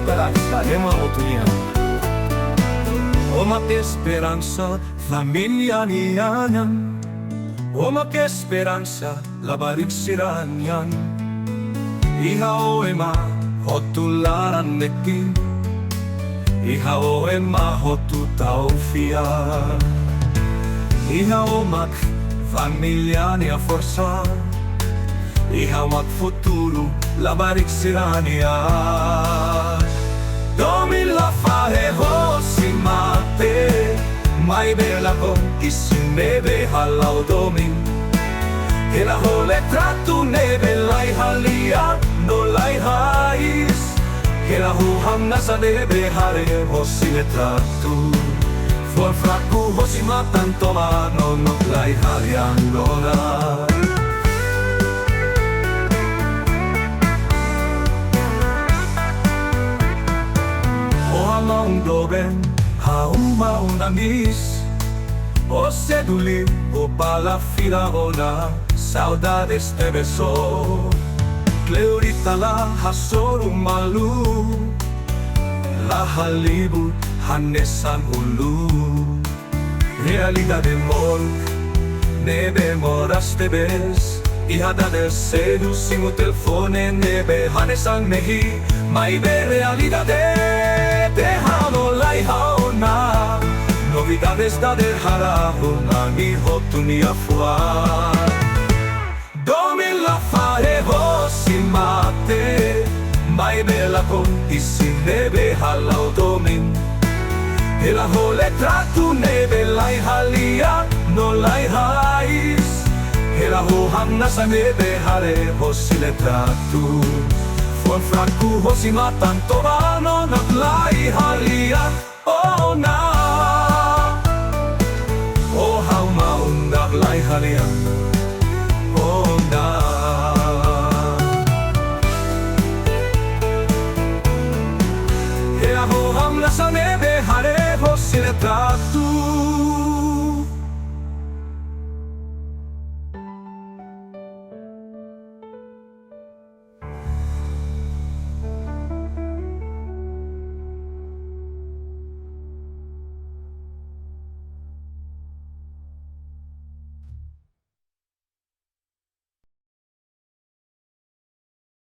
Ema otunia Oma esperanza, familia niyan. Oma esperanza, labarik siranyan. Iha o ema, hotularan nekin. Iha o ema, hotutaufia. Iha omak, familia niya forsa. Iha omak futuro, labarik siranian. Domilla faheho si mate, mai bella con isinebe halau domin. Hela hole tratu nebe lai halia, no lai hais. Hela huham nasa nebe hare hosile tratu. For fraku hosi matan tomano no lai halian lora. Maung doben, haung maung nangis. O seduli, o palafila ona, saudades te besó. Cleurita la hasoru malu, la halibu hanesan ulu. Realidad de mol, nebe moras te bes. Ihada del sedu singu telefone nebe hanesan nehi. Maibe realidad Dejado la haona, novidades da dejará una mi hotunia fuar. Domin la fareho si mate, mai bella con isinebe halau domin. Ela hole tratu nebe lai halia, no lai hais. Ela hoham nasa nebe hare hosile tratu. For fraku hosi matan tomano naglai halia oh na. Oh how maun naglai halia oh na. Hea ho ham nasa nebe hare hosi le tratu.